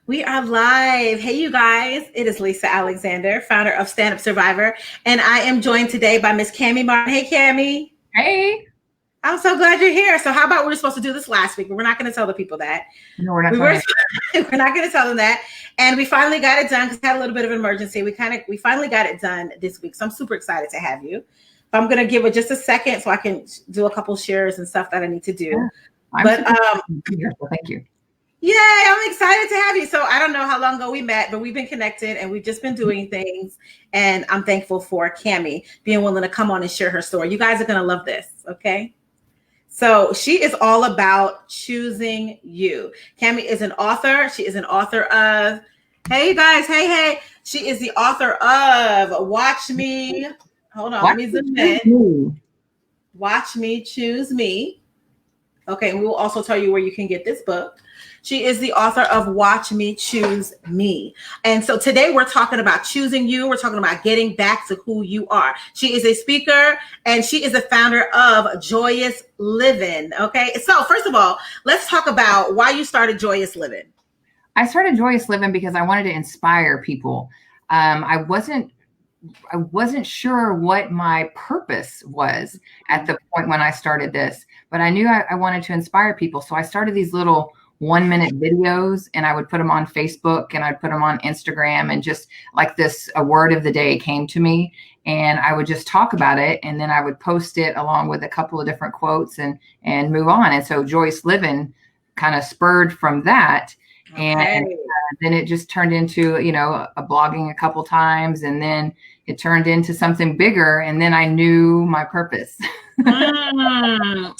We are live. Hey, you guys. It is Lisa Alexander, founder of Stand Up Survivor. And I am joined today by Miss Cami Martin. Hey, Cami. Hey. I'm so glad you're here. So how about we were supposed to do this last week, but we're not going to tell the people that. No, we're not. We're not going to tell them that. And we finally got it done because we had a little bit of an emergency. We finally got it done this week. So I'm super excited to have you. I'm going to give it just a second so I can do a couple shares and stuff that I need to do. Thank you. Yeah, I'm excited to have you. So I don't know how long ago we met, but we've been connected and we've just been doing things. And I'm thankful for Cami being willing to come on and share her story. You guys are going to love this. Okay. So she is all about choosing you. Cami is an author. She is an author of, hey, you guys. Hey. She is the author of Watch Me. Hold on. Let me zoom in. Watch Me, Choose Me. Okay. And we will also tell you where you can get this book. She is the author of Watch Me, Choose Me. And so today we're talking about choosing you. We're talking about getting back to who you are. She is a speaker and she is the founder of Joyous Livin. Okay. So first of all, let's talk about why you started Joyous Livin. I started Joyous Livin because I wanted to inspire people. I wasn't sure what my purpose was at the point when I started this, but I knew I wanted to inspire people. So I started these little 1-minute videos and I would put them on Facebook and I'd put them on Instagram, and just like this, a word of the day came to me and I would just talk about it. And then I would post it along with a couple of different quotes and move on. And so Joyous Livin kind of spurred from that. Okay. And then it just turned into, a blogging a couple times, and then it turned into something bigger. And then I knew my purpose.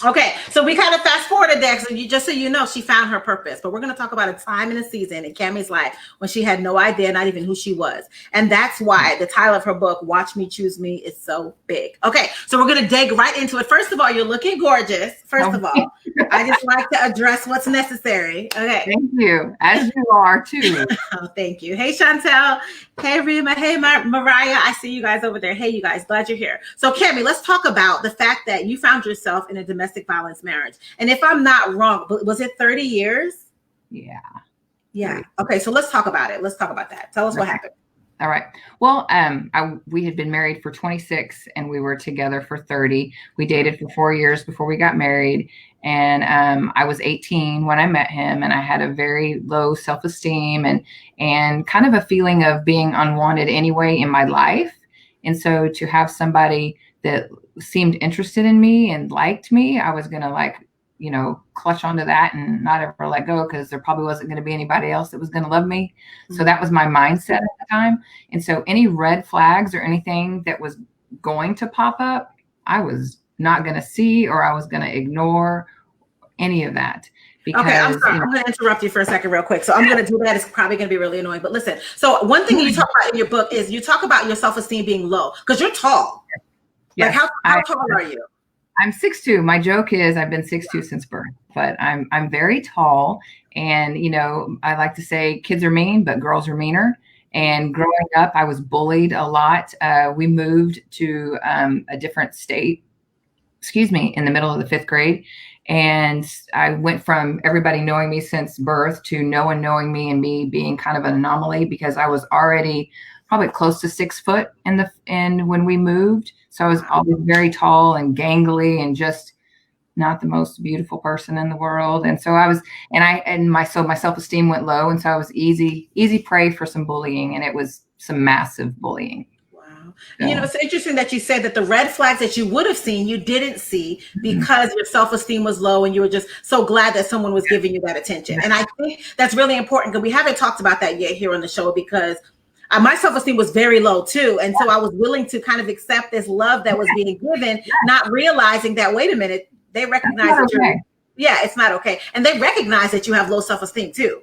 Okay, so we kind of fast forwarded there. So just so you know, she found her purpose. But we're going to talk about a time in a season in Cami's life when she had no idea, not even who she was. And that's why the title of her book, Watch Me, Choose Me, is so big. Okay, so we're going to dig right into it. First of all, you're looking gorgeous. First of all, I just like to address what's necessary. Okay. Thank you. As you are too. Oh, thank you. Hey, Chantel. Hey, Rima. Hey, Mariah. I see you guys over there. Hey, you guys. Glad you're here. So, Cami, let's talk about the fact that you found yourself in a domestic violence marriage. And if I'm not wrong, was it 30 years? Yeah. Okay. So let's talk about it. Let's talk about that. Tell us what happened. All right. Well, we had been married for 26 and we were together for 30. We dated for 4 years before we got married. And I was 18 when I met him, and I had a very low self-esteem and kind of a feeling of being unwanted anyway in my life. And so to have somebody that seemed interested in me and liked me, I was going to clutch onto that and not ever let go, because there probably wasn't going to be anybody else that was going to love me. Mm-hmm. So that was my mindset at the time. And so any red flags or anything that was going to pop up, I was not going to see, or I was going to ignore any of that. Because, okay, I'm sorry. I'm going to interrupt you for a second real quick. So I'm going to do that. It's probably going to be really annoying. But listen, so one thing you talk about in your book is you talk about your self-esteem being low because you're tall. Yes, like how tall are you? I'm 6'2". My joke is I've been 6'2" since birth, but I'm very tall. And, I like to say kids are mean, but girls are meaner. And growing up, I was bullied a lot. We moved to a different state, in the middle of the 5th grade. And I went from everybody knowing me since birth to no one knowing me, and me being kind of an anomaly because I was already probably close to 6 foot when we moved. So I was always very tall and gangly and just not the most beautiful person in the world. And so my self-esteem went low. And so I was easy prey for some bullying, and it was some massive bullying. Wow. So, it's interesting that you said that the red flags that you would have seen, you didn't see because your self-esteem was low and you were just so glad that someone was giving you that attention. And I think that's really important because we haven't talked about that yet here on the show, because my self-esteem was very low too. And so I was willing to kind of accept this love that was being given, not realizing that, wait a minute, they recognize that it's not okay. And they recognize that you have low self-esteem too.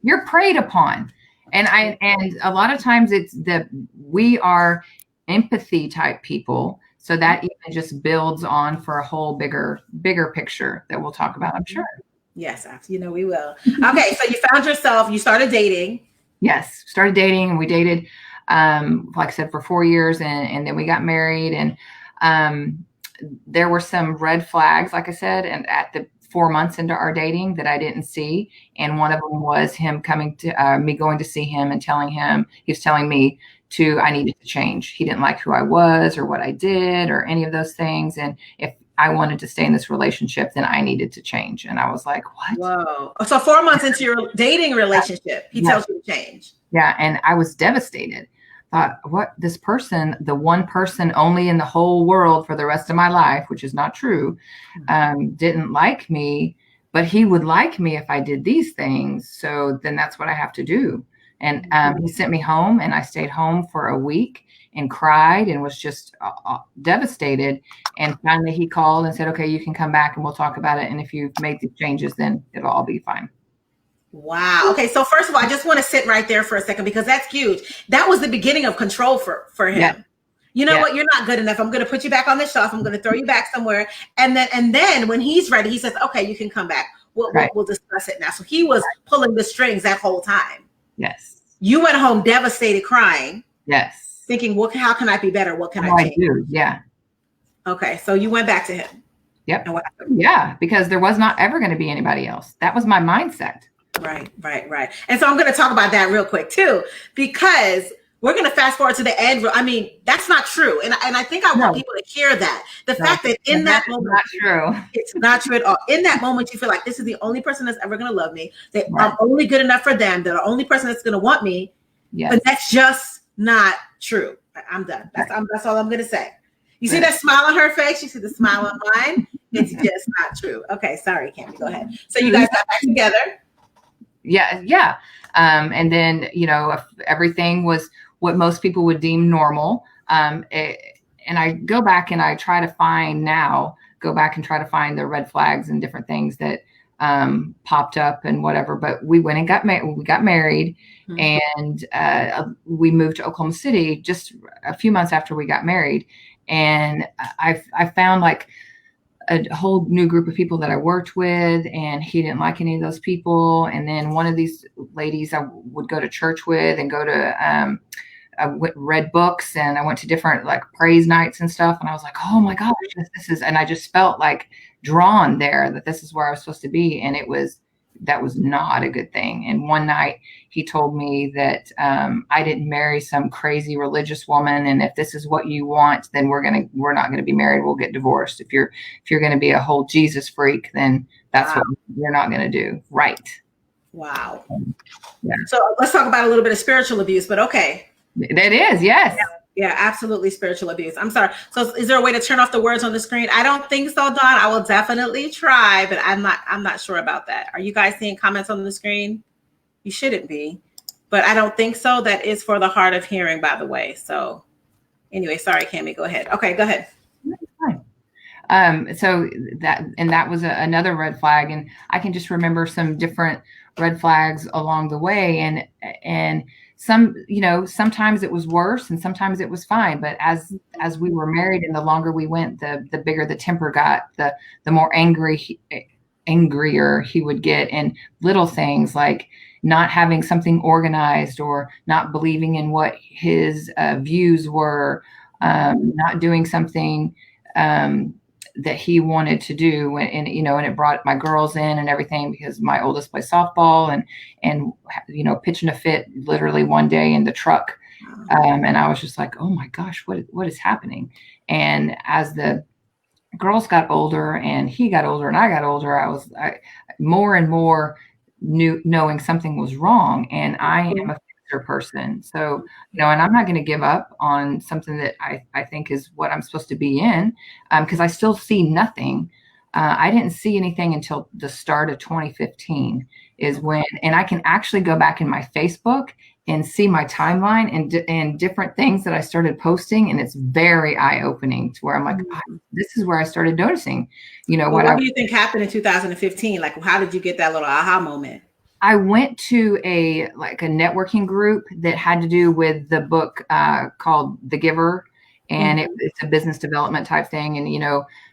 You're preyed upon. And a lot of times we are empathy type people. So that even just builds on for a whole bigger picture that we'll talk about, I'm sure. Yes, we will. Okay. So you found yourself, you started dating. Yes. Started dating, and we dated, like I said, for 4 years, and then we got married, and there were some red flags, like I said, and 4 months into our dating that I didn't see. And one of them was him coming to me going to see him and he was telling me I needed to change. He didn't like who I was or what I did or any of those things. And if I wanted to stay in this relationship, then I needed to change. And I was like, what? Whoa. So 4 months into your dating relationship, he tells you to change. Yeah. And I was devastated. Thought, what, this person, the one person only in the whole world for the rest of my life, which is not true, didn't like me, but he would like me if I did these things. So then that's what I have to do. And he sent me home, and I stayed home for a week and cried and was just devastated. And finally he called and said, okay, you can come back and we'll talk about it. And if you've made these changes, then it'll all be fine. Wow. Okay. So first of all, I just want to sit right there for a second, because that's huge. That was the beginning of control for him. Yeah. You know what? You're not good enough. I'm going to put you back on the shelf. I'm going to throw you back somewhere. And then when he's ready, he says, okay, you can come back. We'll discuss it now. So he was pulling the strings that whole time. Yes. You went home devastated, crying. Yes. Thinking, how can I be better? What can I change? do? Yeah. Okay. So you went back to him. Yep. Yeah. Because there was not ever going to be anybody else. That was my mindset. Right. And so I'm going to talk about that real quick too, because we're going to fast forward to the end. I mean, that's not true. And I think I want people to hear that. The fact that in that moment, not true. It's not true at all. In that moment, you feel like this is the only person that's ever going to love me. That I'm only good enough for them. They're the only person that's going to want me. Yes. But that's just not true. I'm done. That's all I'm going to say. You see that smile on her face? You see the smile on mine? It's just not true. Okay. Sorry, Cami. Go ahead. So you guys got back together. Yeah. And then, everything was what most people would deem normal. And I go back and I try to find the red flags and different things that popped up and whatever. But we went and got married, and we moved to Oklahoma City just a few months after we got married. And I found like a whole new group of people that I worked with, and he didn't like any of those people. And then one of these ladies I would go to church with and go to, I read books, and I went to different like praise nights and stuff. And I was like, oh my gosh, and I just felt like drawn there that this is where I was supposed to be. And that was not a good thing. And one night he told me that I didn't marry some crazy religious woman, and if this is what you want, then we're not gonna be married. We'll get divorced. If you're gonna be a whole Jesus freak, then that's what you're not gonna do. Right. Wow. Yeah. So let's talk about a little bit of spiritual abuse. But okay. That is, yes. Yeah, absolutely spiritual abuse. I'm sorry. So is there a way to turn off the words on the screen? I don't think so, Dawn. I will definitely try, but I'm not sure about that. Are you guys seeing comments on the screen? You shouldn't be, but I don't think so. That is for the hard of hearing, by the way. So anyway, sorry, Cami, go ahead. Okay, go ahead. So that was another red flag, and I can just remember some different red flags along the way, and some, sometimes it was worse and sometimes it was fine. But as we were married and the longer we went, the bigger the temper got, the more angrier he would get, and little things like not having something organized or not believing in what his views were, not doing something that he wanted to do. And it brought my girls in and everything, because my oldest plays softball and pitching a fit literally one day in the truck. And I was just like, oh my gosh, what is happening? And as the girls got older and he got older and I got older, I more and more knowing something was wrong. And I am a fixer person. So, and I'm not going to give up on something that I think is what I'm supposed to be in, because I still see nothing. I didn't see anything until the start of 2015 is when, and I can actually go back in my Facebook and see my timeline and different things that I started posting. And it's very eye-opening to where I'm like, this is where I started noticing, what do you think happened in 2015? Like, how did you get that little aha moment? I went to a networking group that had to do with the book called The Giver. And it's a business development type thing. And,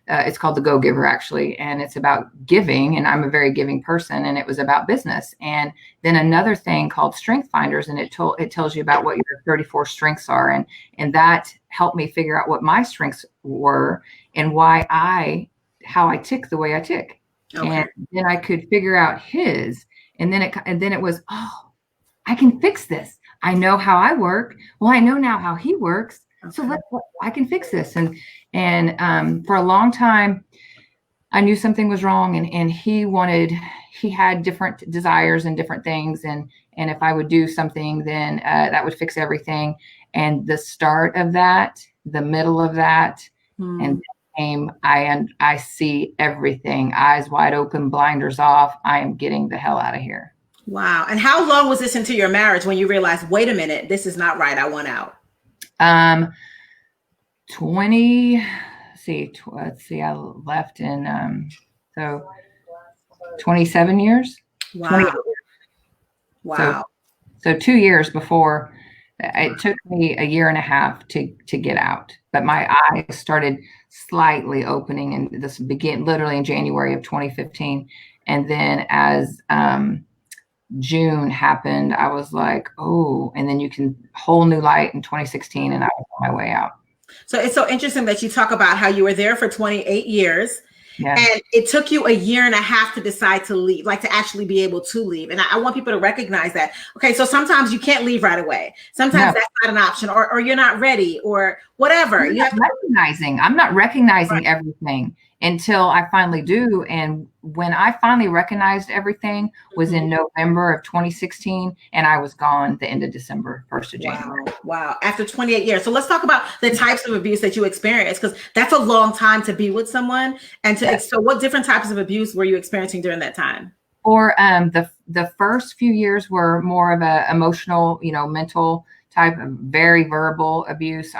it's called The Go-Giver, actually. And it's about giving. And I'm a very giving person. And it was about business. And then another thing called Strength Finders. And it tells you about what your 34 strengths are. And that helped me figure out what my strengths were and how I tick the way I tick. Okay. And then I could figure out his, and then it was, oh, I can fix this. I know how I work. Well, I know now how he works. So Okay. I can fix this. And for a long time, I knew something was wrong, and he had different desires and different things. And if I would do something, then that would fix everything. And the start of that, the middle of that, and then came, I see everything, eyes wide open, blinders off. I am getting the hell out of here. Wow. And how long was this into your marriage when you realized, wait a minute, this is not right. I want out? Um, 20, let's see, I left in, so 27 years, 20. Wow. So, Wow. so 2 years before, it took me a year and a half to get out, but my eyes started slightly opening, and this began literally in January of 2015. And then as June happened, I was like, oh, and then you can whole new light in 2016, and I was on my way out. So it's so interesting that you talk about how you were there for 28 years. Yeah. And it took you a year and a half to decide to leave, like to actually be able to leave. And I want people to recognize that. Okay, so sometimes you can't leave right away. Sometimes that's not an option, or you're not ready, or whatever. I'm not recognizing everything until I finally do. And when I finally recognized everything was in November of 2016, and I was gone the end of December, 1st of January. Wow. After 28 years. So let's talk about the types of abuse that you experienced, because that's a long time to be with someone. And so what different types of abuse were you experiencing during that time? Or the first few years were more of a emotional, mental type of very verbal abuse.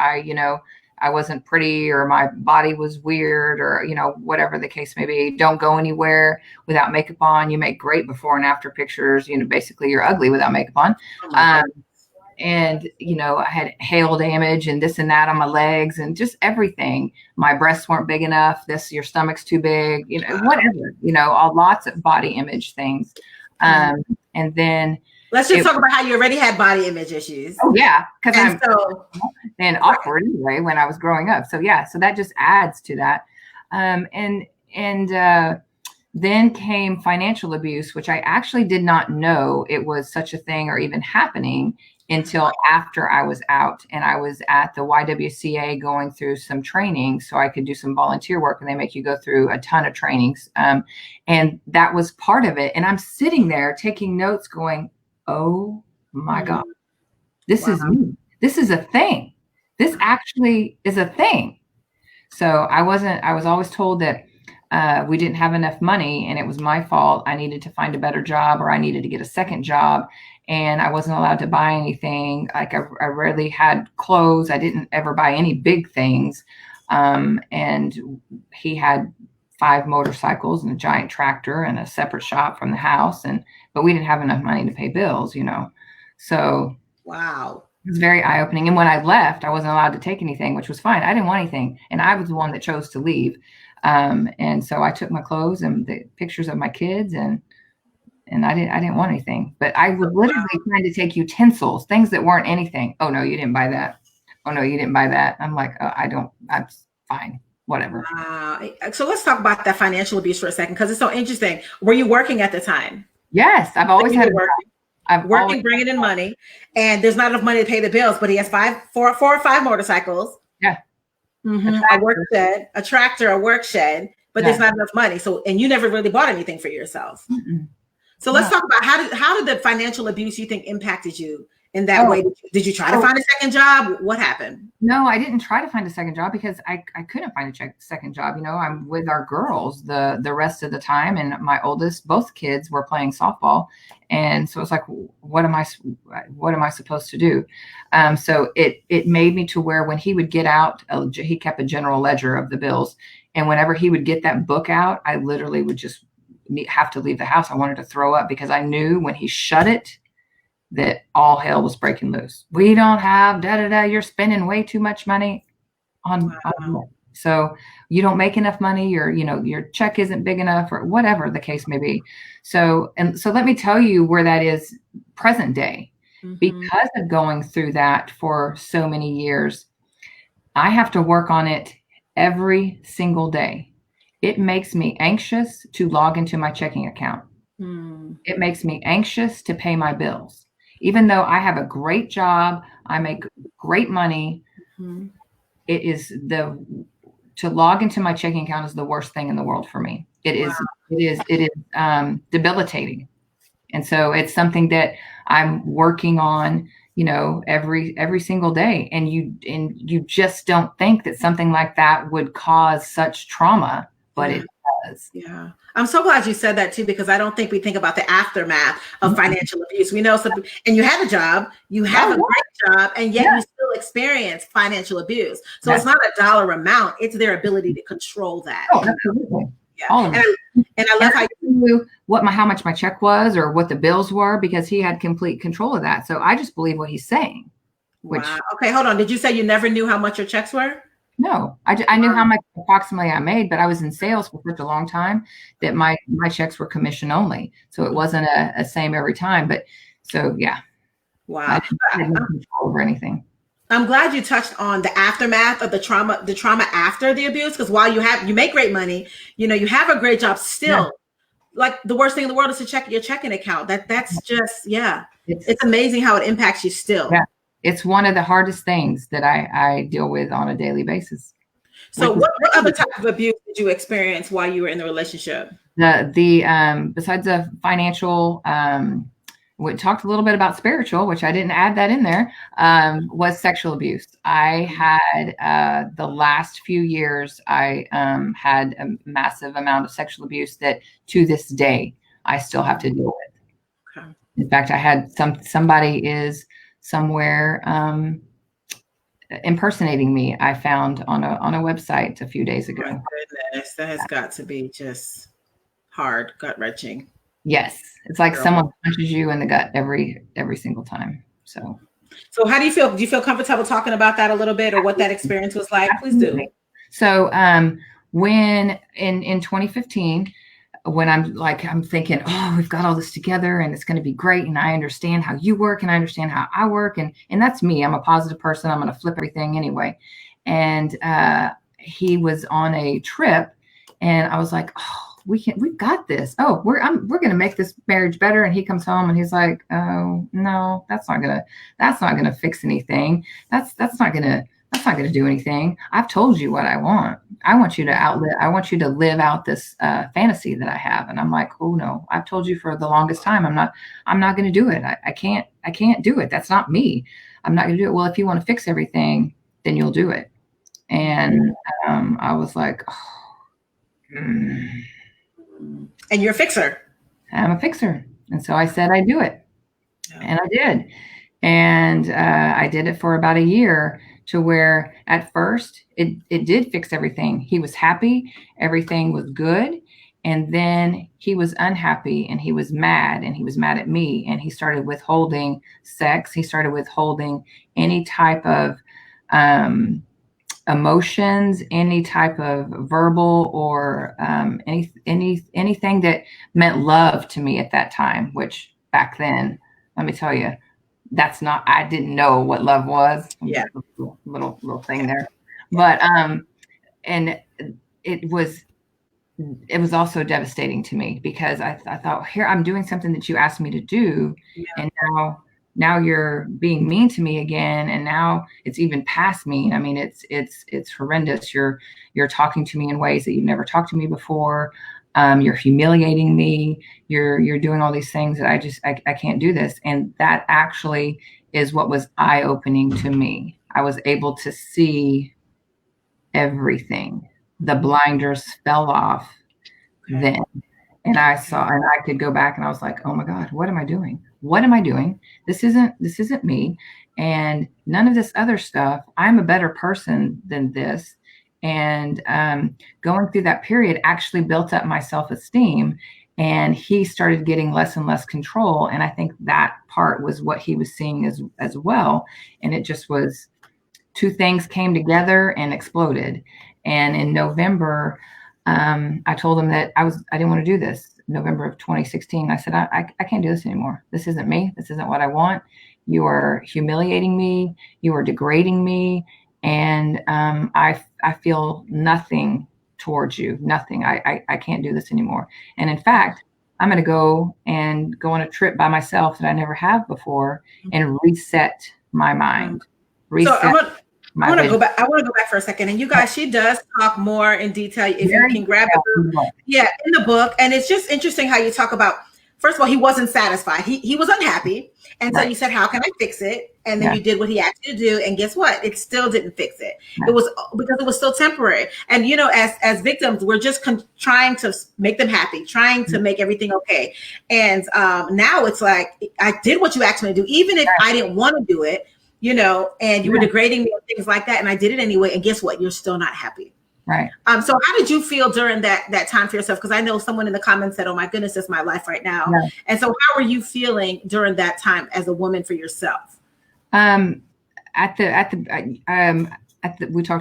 I wasn't pretty, or my body was weird, or, whatever the case may be. Don't go anywhere without makeup on. You make great before and after pictures. Basically you're ugly without makeup on. And, I had hail damage and this and that on my legs and just everything. My breasts weren't big enough. Your stomach's too big, whatever, lots of body image things. And then let's just talk about how you already had body image issues. Oh yeah. Cause and awkward anyway when I was growing up. So yeah, so that just adds to that. Then came financial abuse, which I actually did not know it was such a thing or even happening until after I was out, and I was at the YWCA going through some training so I could do some volunteer work, and they make you go through a ton of trainings. And that was part of it. And I'm sitting there taking notes going, oh my God, this is me. This is a thing. This actually is a thing. So I was always told that we didn't have enough money and it was my fault. I needed to find a better job, or I needed to get a second job, and I wasn't allowed to buy anything. Like I rarely had clothes. I didn't ever buy any big things. And he had 5 motorcycles and a giant tractor and a separate shop from the house. But we didn't have enough money to pay bills, So wow. It was very eye-opening. And when I left, I wasn't allowed to take anything, which was fine. I didn't want anything. And I was the one that chose to leave. And so I took my clothes and the pictures of my kids, and I didn't want anything. But I was literally trying to take utensils, things that weren't anything. Oh no, you didn't buy that. Oh no, you didn't buy that. I'm like, oh, I'm fine. Whatever. So let's talk about that financial abuse for a second, because it's so interesting. Were you working at the time? Yes, I've always had working, bringing in money, and there's not enough money to pay the bills, but he has 4 or 5 motorcycles. Yeah. A work shed, a tractor, a work shed, but there's not enough money. So, and you never really bought anything for yourself. So let's talk about how did the financial abuse, you think, impacted you in that way? Did you try to find a second job? What happened? No, I didn't try to find a second job because I couldn't find a second job. I'm with our girls the rest of the time, and my oldest, both kids were playing softball, and so it's like, what am I supposed to do? So it made me to where when he would get out, he kept a general ledger of the bills, and whenever he would get that book out, I literally would just have to leave the house. I wanted to throw up because I knew when he shut it that all hell was breaking loose. We don't have you're spending way too much money on so you don't make enough money, your check isn't big enough, or whatever the case may be. So let me tell you where that is present day. Because of going through that for so many years, I have to work on it every single day. It makes me anxious to log into my checking account. Mm. It makes me anxious to pay my bills. Even though I have a great job, I make great money, Mm-hmm. it is to log into my checking account is the worst thing in the world for me. Wow. It is debilitating. And so it's something that I'm working on, every single day. And you just don't think that something like that would cause such trauma, but Yeah. it does. Yeah. I'm so glad you said that too, because I don't think we think about the aftermath of financial abuse. We know something, and you have a job, you have a Oh, great job, and yet yeah. you still experience financial abuse. So it's That's, not a dollar amount, it's their ability to control that. oh, absolutely. Yeah. All of it. And I love how you knew how much my check was or what the bills were because he had complete control of that. So I just believe what he's saying, which wow. Okay, hold on. Did you say you never knew how much your checks were? no, I knew how much approximately I made, but I was in sales for such a long time that my checks were commission only. So it wasn't a same every time. But so, yeah, I Wow. didn't have no control over anything. I'm glad you touched on the aftermath of the trauma after the abuse, because while you make great money, you have a great job still. Yeah. Like the worst thing in the world is to check your checking account. That's just, yeah. It's It's amazing how it impacts you still. yeah, it's one of the hardest things that I deal with on a daily basis. So what other type of abuse did you experience while you were in the relationship? Besides the financial, we talked a little bit about spiritual, which I didn't add that in there, was sexual abuse. I had the last few years, I had a massive amount of sexual abuse that to this day I still have to deal with. Okay. In fact, I had somebody is somewhere impersonating me. I found on a website a few days ago. Oh my goodness, that has got to be just hard, gut wrenching. Yes, it's like someone punches you in the gut every single time. So how do you feel? Do you feel comfortable talking about that a little bit, or what that experience was like? Please do. So when in 2015, when I'm thinking, oh, we've got all this together and it's going to be great, and I understand how you work and I understand how I work, and that's me. I'm a positive person. I'm going to flip everything anyway. And he was on a trip, and I was like, oh, we've got this. Oh, we're going to make this marriage better. And he comes home and he's like, oh no, that's not gonna fix anything. That's not gonna do anything. I've told you what I want. I want you to live out this fantasy that I have. And I'm like, oh no, I've told you for the longest time, I'm not going to do it. I can't do it. That's not me. I'm not going to do it. Well, if you want to fix everything, then you'll do it. And I was like, oh, And you're a fixer. I'm a fixer. And so I said, I'd do it. Yeah. And I did. And I did it for about a year, to where at first it did fix everything. He was happy. Everything was good. And then he was unhappy, and he was mad, and he was mad at me. And he started withholding sex. He started withholding any type of emotions, any type of verbal or anything that meant love to me at that time, which back then, let me tell you, I didn't know what love was. Yeah. Little thing there. But and it was also devastating to me, because I thought, here, I'm doing something that you asked me to do. Yeah. And now you're being mean to me again, and now it's even past mean. I mean, it's horrendous. You're talking to me in ways that you've never talked to me before. You're humiliating me. You're doing all these things that I can't do this. And that actually is what was eye-opening to me. I was able to see everything. The blinders fell off then. And I could go back, and I was like, oh my God, what am I doing? What am I doing? This isn't me. And none of this other stuff. I'm a better person than this. And going through that period actually built up my self-esteem, and he started getting less and less control. And I think that part was what he was seeing as well. And it just was, two things came together and exploded. And in November, I told him that I didn't want to do this. November of 2016, I said, I can't do this anymore. This isn't me. This isn't what I want. You are humiliating me. You are degrading me. And I feel nothing towards you. Nothing. I can't do this anymore. And in fact, I'm going to go on a trip by myself that I never have before and reset my mind. So I want to vision. go back. I want to go back for a second. And you guys, she does talk more in detail. If you can grab it, in the book. And it's just interesting how you talk about. First of all, he wasn't satisfied. He was unhappy, and so you said, "How can I fix it?" And then you did what he asked you to do, and guess what? It still didn't fix it. It was because it was still temporary. And you know, as victims, we're just trying to make them happy, trying to make everything okay. And now it's like I did what you asked me to do, even if I didn't want to do it. You know, and you were degrading me and things like that, and I did it anyway. And guess what? You're still not happy. Right. So how did you feel during that time for yourself? Because I know someone in the comments said, "Oh my goodness, it's my life right now." Yeah. And so how were you feeling during that time as a woman for yourself? We talked a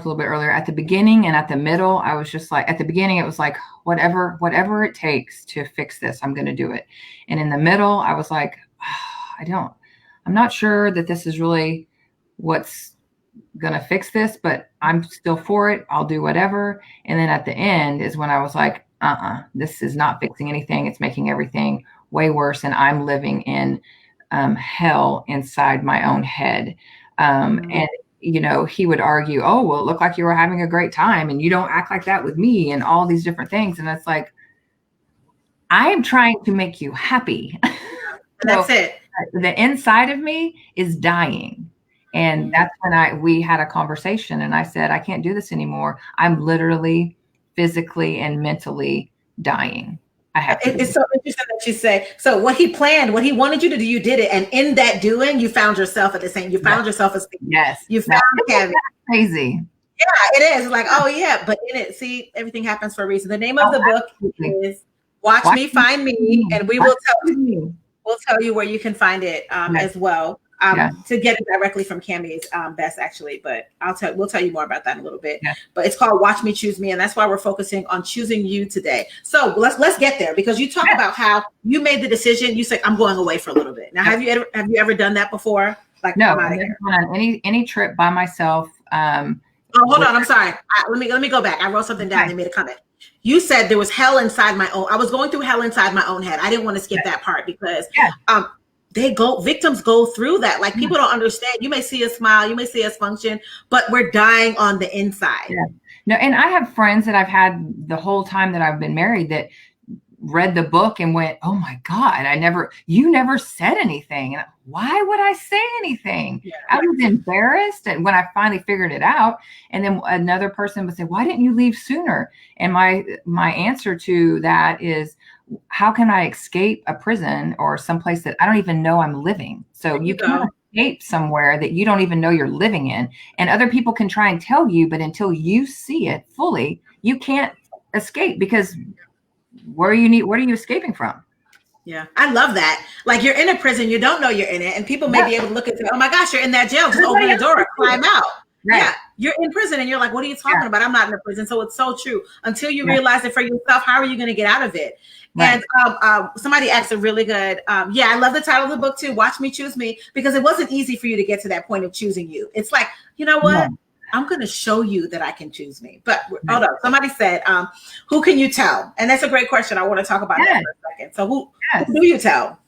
little bit earlier at the beginning and at the middle. I was just like, at the beginning, it was like, whatever it takes to fix this, I'm going to do it. And in the middle, I was like, I'm not sure that this is really what's going to fix this, but I'm still for it. I'll do whatever. And then at the end is when I was like, this is not fixing anything. It's making everything way worse. And I'm living in hell inside my own head. And, you know, he would argue, oh, well, it looked like you were having a great time and you don't act like that with me and all these different things. And it's like, I am trying to make you happy. That's it. The inside of me is dying. And that's when we had a conversation and I said, I can't do this anymore. I'm literally physically and mentally dying. It's so interesting that you say, so what he planned, what he wanted you to do, you did it. And in that doing, you found yourself at the same, you found yourself as yes. You found Cami. Crazy. Yeah, it is. Like, oh yeah, but in it, see, everything happens for a reason. The name of the book is Watch Me, Find Me, and we will tell you where you can find it as well. To get it directly from Cami's best, actually, but we'll tell you more about that in a little bit. Yeah. But it's called Watch Me, Choose Me, and that's why we're focusing on choosing you today. So let's get there, because you talk about how you made the decision. You said, I'm going away for a little bit. Now, have you ever done that before? Like, no, I've never gone on any trip by myself. Oh, hold on. I'm sorry. Let me go back. I wrote something down. They made a comment. You said there was hell inside my own. I was going through hell inside my own head. I didn't want to skip that part because victims go through that. Like, people don't understand. You may see us smile, you may see us function, but we're dying on the inside. Yeah. No, and I have friends that I've had the whole time that I've been married that read the book and went, oh my God, you never said anything. And why would I say anything? Yeah. I was embarrassed. And when I finally figured it out, and then another person would say, why didn't you leave sooner? And my answer to that is, how can I escape a prison or someplace that I don't even know I'm living? So you can't escape somewhere that you don't even know you're living in. And other people can try and tell you, but until you see it fully, you can't escape, because what are you escaping from? Yeah, I love that. Like, you're in a prison, you don't know you're in it, and people may be able to look and say, oh my gosh, you're in that jail. Just open the door, climb out. Right. Yeah, you're in prison and you're like, what are you talking about? I'm not in a prison. So it's so true. Until you realize it for yourself, how are you going to get out of it? Right. And somebody asked a really good, I love the title of the book too, Watch Me, Choose Me, because it wasn't easy for you to get to that point of choosing you. It's like, you know what? No. I'm going to show you that I can choose me. But hold on. Somebody said, who can you tell? And that's a great question. I want to talk about that for a second. So who do you tell?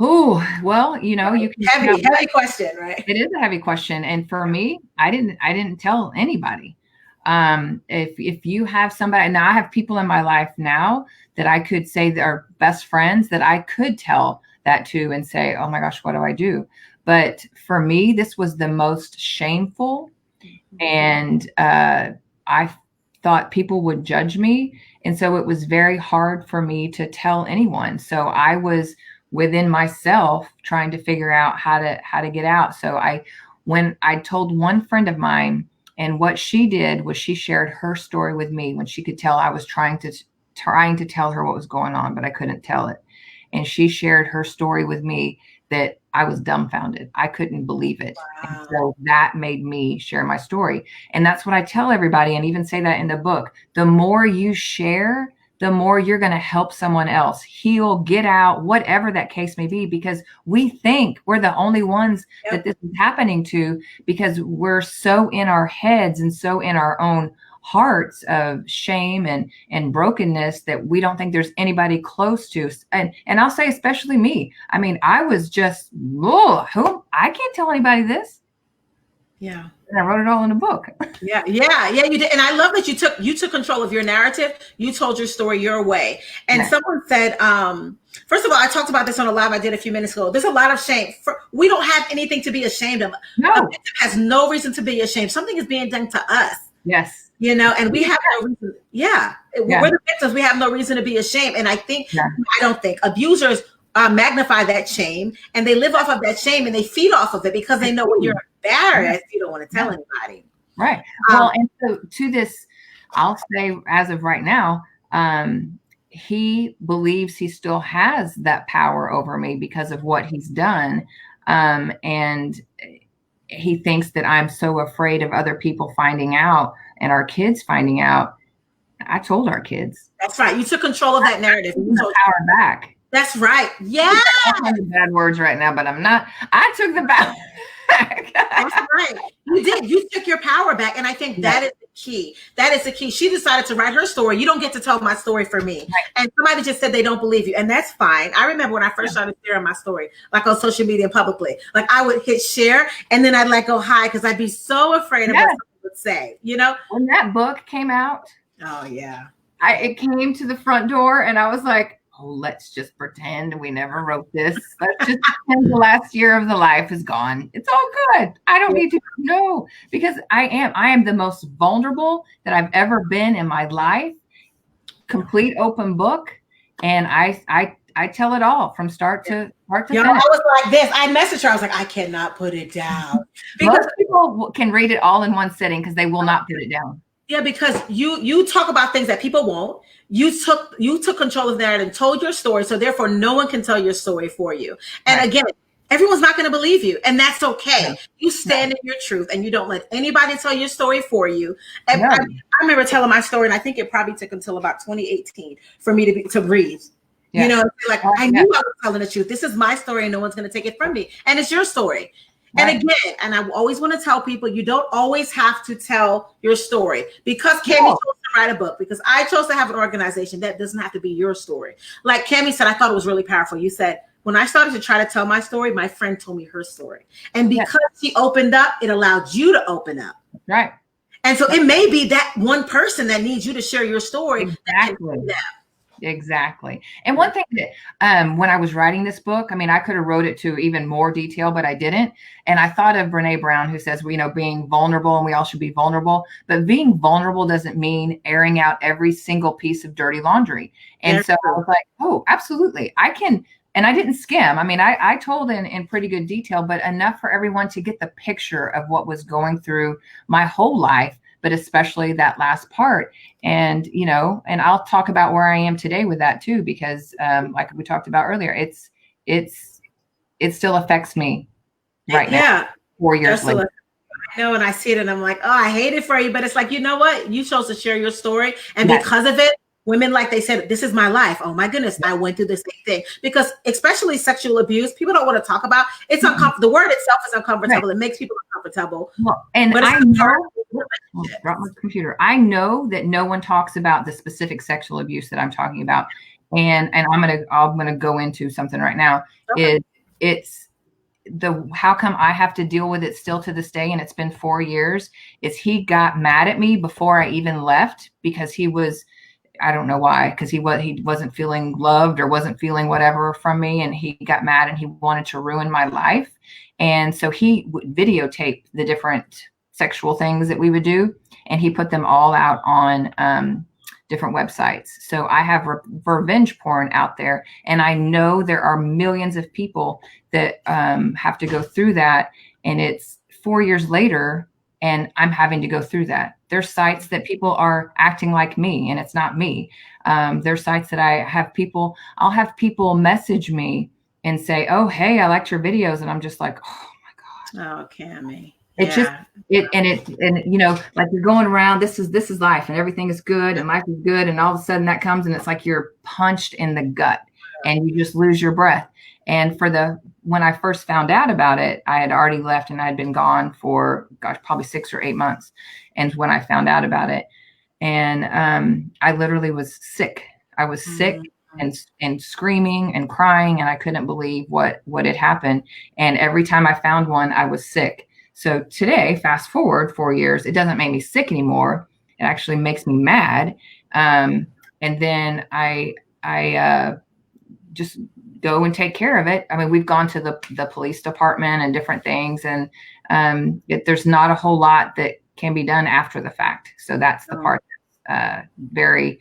Oh, well, you know, you can heavy question, right? It is a heavy question. And for me, I didn't tell anybody. If you have somebody, now I have people in my life now that I could say that are best friends that I could tell that to and say, oh my gosh, what do I do? But for me, this was the most shameful. And I thought people would judge me. And so it was very hard for me to tell anyone. So I was within myself trying to figure out how to get out. So when I told one friend of mine, and what she did was she shared her story with me when she could tell I was trying to tell her what was going on, but I couldn't tell it. And she shared her story with me that I was dumbfounded. I couldn't believe it. Wow. And so that made me share my story. And that's what I tell everybody, and even say that in the book. The more you share, the more you're going to help someone else heal, get out, whatever that case may be, because we think we're the only ones that this is happening to, because we're so in our heads and so in our own hearts of shame and brokenness that we don't think there's anybody close to. And I'll say, especially me. I mean, I was just, I can't tell anybody this. Yeah. And I wrote it all in a book. Yeah, you did. And I love that you took control of your narrative. You told your story your way. And someone said, first of all, I talked about this on a live I did a few minutes ago. There's a lot of shame. We don't have anything to be ashamed of. No. A victim has no reason to be ashamed. Something is being done to us. Yes. You know, and we have no reason. Yeah. We're the victims. We have no reason to be ashamed. And I don't think abusers magnify that shame, and they live off of that shame, and they feed off of it because they know when you're embarrassed, you don't want to tell anybody. Right. Well, and so to this, I'll say as of right now, he believes he still has that power over me because of what he's done. And he thinks that I'm so afraid of other people finding out and our kids finding out. I told our kids. That's right. You took control of that narrative. You took the power back. That's right. Yeah. I'm having bad words right now, but I'm not. I took the power back. That's right. You did. You took your power back. And I think that is the key. That is the key. She decided to write her story. You don't get to tell my story for me. Right. And somebody just said they don't believe you. And that's fine. I remember when I first started sharing my story, like on social media publicly, like I would hit share and then I'd go hi because I'd be so afraid of what someone would say, you know? When that book came out. Oh, yeah. It came to the front door and I was like, oh, let's just pretend we never wrote this. Let's just pretend the last year of the life is gone. It's all good. I don't need to know because I am the most vulnerable that I've ever been in my life. Complete open book. And I tell it all from start to finish. I was like this. I messaged her. I was like, I cannot put it down. Because most people can read it all in one sitting because they will not put it down. Yeah, because you talk about things that people won't. You took control of that and told your story, so therefore no one can tell your story for you. And again, everyone's not going to believe you, and that's okay. You stand in your truth, and you don't let anybody tell your story for you. And I remember telling my story, and I think it probably took until about 2018 for me to breathe. Yeah. You know, like I knew I was telling the truth. This is my story, and no one's going to take it from me. And it's your story. Right. And again, and I always want to tell people, you don't always have to tell your story because Cami chose to write a book, because I chose to have an organization. That doesn't have to be your story. Like Cami said, I thought it was really powerful. You said, when I started to try to tell my story, my friend told me her story. And because she opened up, it allowed you to open up. Right. And so it may be that one person that needs you to share your story. Exactly. Exactly. And one thing that when I was writing this book, I mean, I could have wrote it to even more detail, but I didn't. And I thought of Brene Brown, who says, being vulnerable, and we all should be vulnerable. But being vulnerable doesn't mean airing out every single piece of dirty laundry. And so I was like, oh, absolutely. I can. And I didn't skim. I mean, I told in pretty good detail, but enough for everyone to get the picture of what was going through my whole life, but especially that last part. And, and I'll talk about where I am today with that too, because like we talked about earlier, it still affects me right now, 4 years later. I know, and I see it and I'm like, oh, I hate it for you. But it's like, you know what? You chose to share your story. And because of it, women, like they said, this is my life. Oh my goodness, I went through the same thing. Because especially sexual abuse, people don't want to talk about. It's uncomfortable. The word itself is uncomfortable. It makes people uncomfortable. Well, and I know, drop my computer. I know that no one talks about the specific sexual abuse that I'm talking about, and I'm gonna go into something right now. Okay. It's how come I have to deal with it still to this day, and it's been 4 years. Is he got mad at me before I even left because he was. I don't know why, because he wasn't feeling loved or wasn't feeling whatever from me, and he got mad and he wanted to ruin my life. And so he would videotape the different sexual things that we would do, and he put them all out on different websites. So I have revenge porn out there, and I know there are millions of people that have to go through that, and it's 4 years later, and I'm having to go through that. There's sites that people are acting like me, and it's not me. There's sites that I'll have people message me and say, oh, hey, I liked your videos. And I'm just like, oh my God. Oh, Cami. It's like you're going around, this is life and everything is good and life is good. And all of a sudden that comes and it's like you're punched in the gut and you just lose your breath. And when I first found out about it, I had already left and I had been gone for, probably 6 or 8 months. And when I found out about it, And I literally was sick. I was sick and screaming and crying, and I couldn't believe what had happened. And every time I found one, I was sick. So today, fast forward 4 years, it doesn't make me sick anymore. It actually makes me mad. And then I just go and take care of it. I mean, we've gone to the police department and different things, and there's not a whole lot that can be done after the fact. So that's the part that's very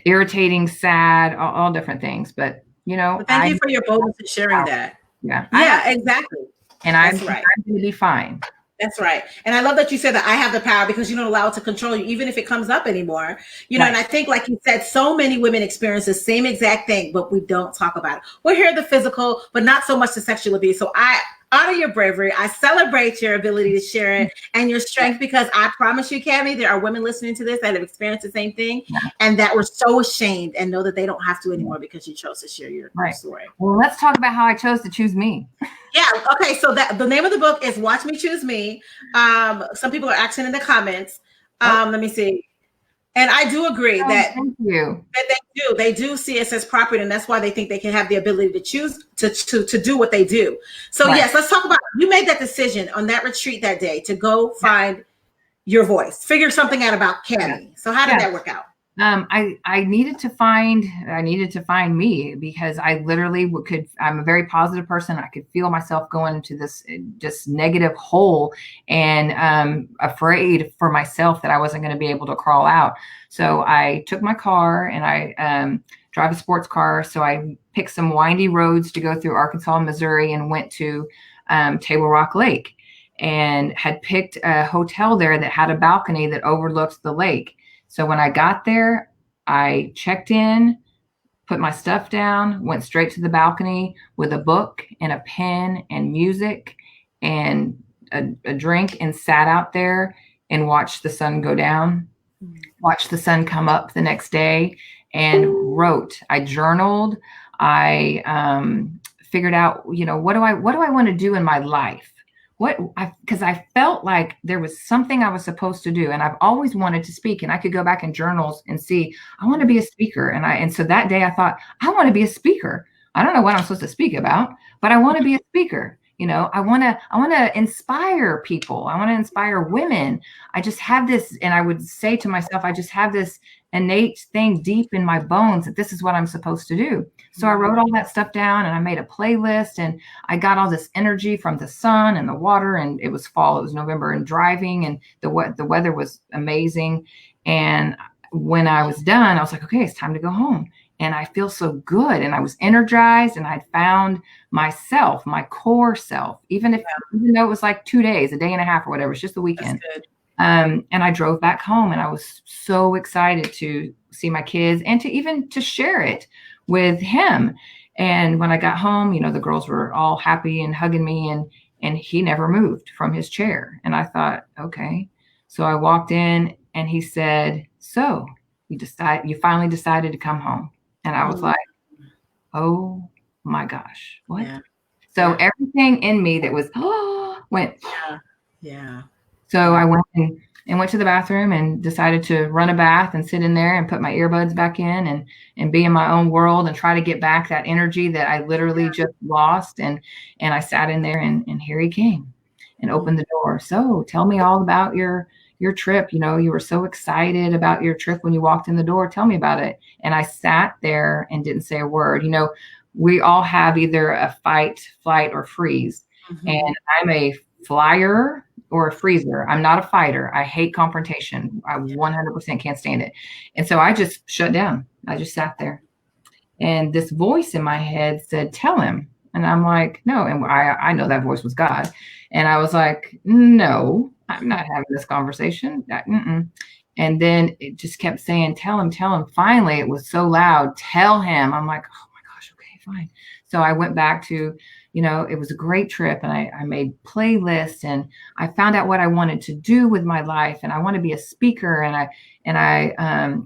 irritating, sad, all different things. But thank you for your boldness in sharing that. Yeah, exactly. And I'm going to be fine. That's right. And I love that you said that I have the power, because you don't allow it to control you, even if it comes up anymore. And I think, like you said, so many women experience the same exact thing, but we don't talk about it. We'll hear the physical, but not so much the sexual abuse. So I honor your bravery. I celebrate your ability to share it and your strength, because I promise you, Cami, there are women listening to this that have experienced the same thing and that were so ashamed and know that they don't have to anymore because you chose to share your story. Well, let's talk about how I chose to choose me. Yeah. Okay. So the name of the book is Watch Me Choose Me. Some people are asking in the comments. Let me see. And I do agree that they do see us as property, and that's why they think they can have the ability to choose to do what they do. So yes, let's talk about, you made that decision on that retreat that day to go find your voice, figure something out about Cami. So how did that work out? I needed to find me, because I literally I'm a very positive person. I could feel myself going into this just negative hole, and afraid for myself that I wasn't going to be able to crawl out. So I took my car, and I drive a sports car. So I picked some windy roads to go through Arkansas and Missouri, and went to Table Rock Lake, and had picked a hotel there that had a balcony that overlooked the lake. So when I got there, I checked in, put my stuff down, went straight to the balcony with a book and a pen and music and a drink, and sat out there and watched the sun go down, watched the sun come up the next day, and wrote. I journaled. I figured out, what do I want to do in my life? Because I felt like there was something I was supposed to do, and I've always wanted to speak, and I could go back in journals and see, I want to be a speaker. And so that day I thought, I want to be a speaker. I don't know what I'm supposed to speak about, but I want to be a speaker. I want to inspire people. I want to inspire women. I just have this, and I would say to myself, I just have this innate thing deep in my bones that this is what I'm supposed to do. So I wrote all that stuff down, and I made a playlist, and I got all this energy from the sun and the water, and it was fall, it was November, and driving, and the weather was amazing. And when I was done, I was like, okay, it's time to go home. And I feel so good, and I was energized, and I'd found myself, my core self, even though it was like 2 days, a day and a half or whatever, it's just the weekend. That's good. And I drove back home, and I was so excited to see my kids and to share it with him. And when I got home, the girls were all happy and hugging me, and he never moved from his chair. And I thought, okay. So I walked in, and he said, so you finally decided to come home. And I was like, oh my gosh, what? Yeah. So everything in me that was, went. Yeah. So I went and went to the bathroom and decided to run a bath and sit in there and put my earbuds back in and be in my own world and try to get back that energy that I literally just lost. And I sat in there, and here he came and opened the door. So tell me all about your trip. You were so excited about your trip when you walked in the door. Tell me about it. And I sat there and didn't say a word. We all have either a fight, flight, or freeze. And I'm a flyer or a freezer. I'm not a fighter. I hate confrontation. I 100% can't stand it. And so I just shut down. I just sat there. And this voice in my head said, tell him. And I'm like, no. And I know that voice was God. And I was like, no, I'm not having this conversation. And then it just kept saying, tell him. Finally, it was so loud. Tell him. I'm like, oh my gosh, okay, fine. So I went back to, it was a great trip, and I made playlists, and I found out what I wanted to do with my life. And I want to be a speaker. And I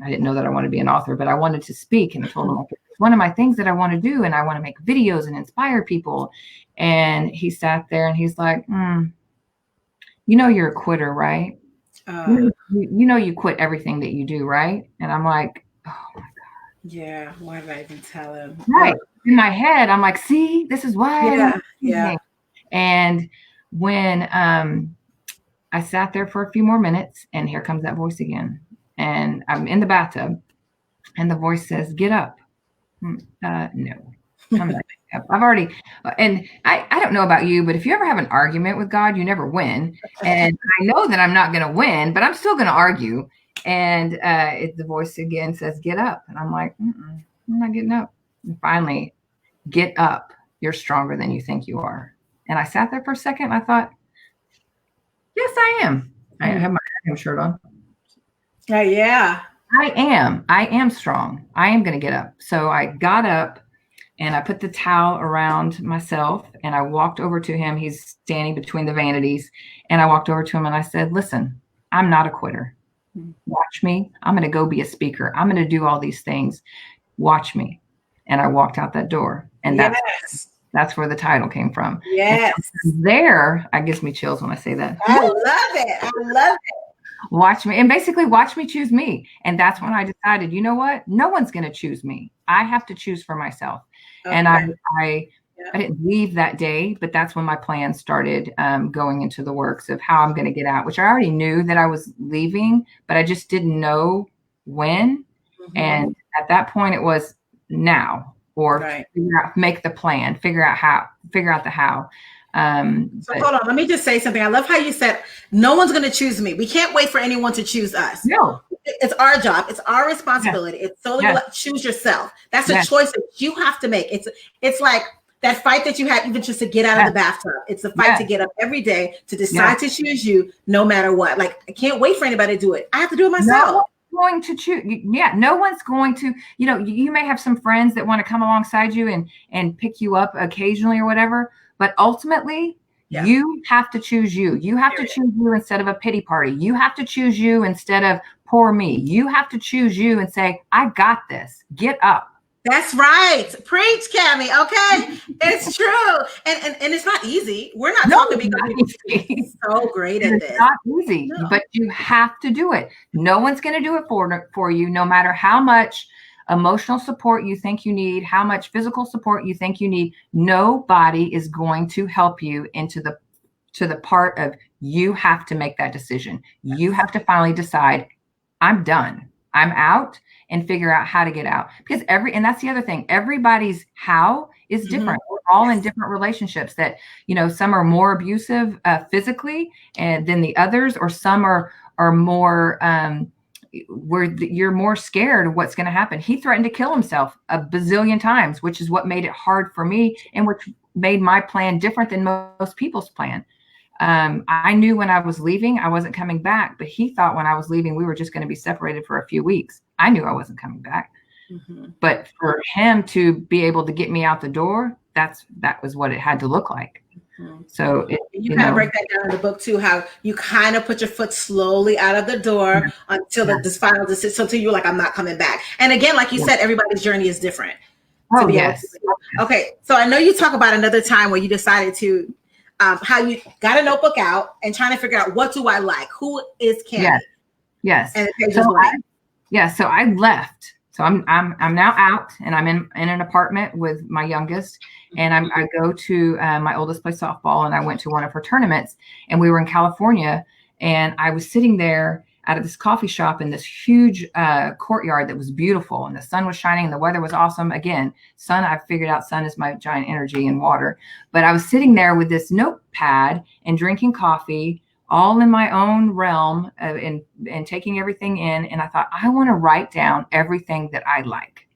didn't know that I wanted to be an author, but I wanted to speak. And I told him, it's one of my things that I want to do. And I want to make videos and inspire people. And he sat there, and he's like, you're a quitter, right? Uh, You quit everything that you do, right? And I'm like, oh, yeah. Why did I even tell him? right. Ugh. In my head, I'm like, see, this is why I don't Yeah. do Yeah. anything. And when I sat there for a few more minutes, and here comes that voice again. And I'm in the bathtub, and the voice says, get up. No, I'm not. I've already, and I don't know about you, but if you ever have an argument with God, you never win. And I know that I'm not going to win, but I'm still going to argue. And the voice again says, get up. And I'm like, I'm not getting up. And finally, get up. You're stronger than you think you are. And I sat there for a second. And I thought, yes, I am. I have my shirt on. Yeah. I am strong. I am going to get up. So I got up and I put the towel around myself and I walked over to him. He's standing between the vanities. And I walked over to him and I said, listen, I'm not a quitter. Watch me. I'm going to go be a speaker. I'm going to do all these things. Watch me. And I walked out that door. And that's where the title came from. Yes. And there, it gives me chills when I say that. I love it. I love it. Watch me, and basically watch me choose me. And that's when I decided, you know what? No one's going to choose me. I have to choose for myself. Okay. And I didn't leave that day, but that's when my plan started going into the works of how I'm going to get out, which I already knew that I was leaving, but I just didn't know when. Mm-hmm. And at that point it was now, or make the plan, figure out the how. So hold on, let me just say something. I love how you said no one's going to choose me. We can't wait for anyone to choose us. No, it's our job. It's our responsibility. Yes. It's solely choose yourself. That's a choice that you have to make. It's like that fight that you have even just to get out of the bathtub. It's a fight to get up every day to decide to choose you no matter what. Like, I can't wait for anybody to do it. I have to do it myself. No one's going to choose. No one's going to, you may have some friends that want to come alongside you and pick you up occasionally or whatever. But ultimately, you have to choose you. You have to choose you instead of a pity party. You have to choose you instead of poor me. You have to choose you and say, I got this. Get up. That's right. Preach, Cami. Okay. It's true. And it's not easy. We're not talking because we're so great at this. It's not easy, but you have to do it. No one's going to do it for you, no matter how much emotional support you think you need, how much physical support you think you need. Nobody is going to help you into the part of you have to make that decision. You have to finally decide, I'm done. I'm out, and figure out how to get out. Because and that's the other thing, everybody's how is different. We're all in different relationships that, some are more abusive physically and than the others, or some are more where you're more scared of what's going to happen. He threatened to kill himself a bazillion times, which is what made it hard for me and which made my plan different than most people's plan. I knew when I was leaving, I wasn't coming back, but he thought when I was leaving, we were just going to be separated for a few weeks. I knew I wasn't coming back, but for him to be able to get me out the door, that was what it had to look like. So you kind of break that down in the book too, how you kind of put your foot slowly out of the door until this final decision. So until you're like, I'm not coming back. And again, like you said, everybody's journey is different. Okay. So I know you talk about another time where you decided to, how you got a notebook out and trying to figure out, what do I like? Who is Cami? Yes. And so I left. So I'm now out, and I'm in an apartment with my youngest, and I go to my oldest play softball, and I went to one of her tournaments, and we were in California, and I was sitting there out of this coffee shop in this huge courtyard that was beautiful, and the sun was shining and the weather was awesome. Again, sun, I figured out sun is my giant energy in water, but I was sitting there with this notepad and drinking coffee, all in my own realm and taking everything in. And I thought, I want to write down everything that I like.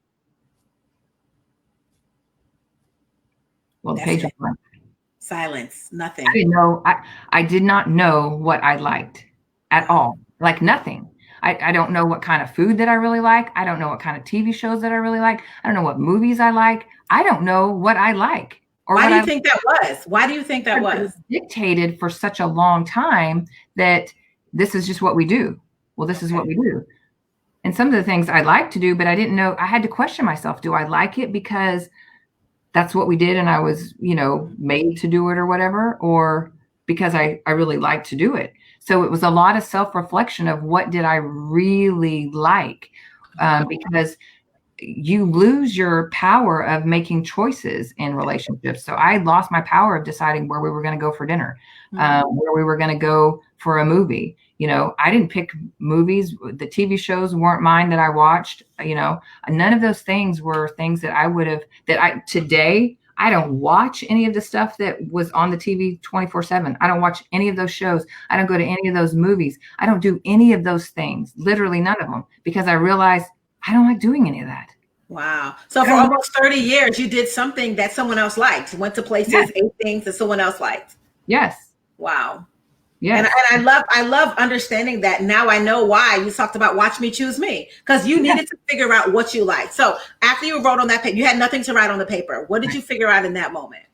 Well, the page went. Silence, nothing. I didn't know. I did not know what I liked at all. Like nothing. I don't know what kind of food that I really like. I don't know what kind of TV shows that I really like. I don't know what movies I like. I don't know what I like. Why do you think that was? Why do you think that was? It was dictated for such a long time that this is just what we do. Well, this is what we do. And some of the things I like to do, but I didn't know, I had to question myself. Do I like it because that's what we did and I was, made to do it or whatever? Or because I really liked to do it. So it was a lot of self-reflection of what did I really like, because you lose your power of making choices in relationships. So I lost my power of deciding where we were going to go for dinner, where we were going to go for a movie. You know, I didn't pick movies. The TV shows weren't mine that I watched. You know, none of those things were things that I would have, today, I don't watch any of the stuff that was on the TV 24/7. I don't watch any of those shows. I don't go to any of those movies. I don't do any of those things, literally none of them, because I realized I don't like doing any of that. Wow. So for almost 30 years, you did something that someone else liked, went to places, yes, ate things that someone else liked. Yes. Wow. Yes. And I love understanding that. Now I know why you talked about watch me, choose me, because you needed to figure out what you like. So after you wrote on that paper, you had nothing to write on the paper. What did you figure out in that moment?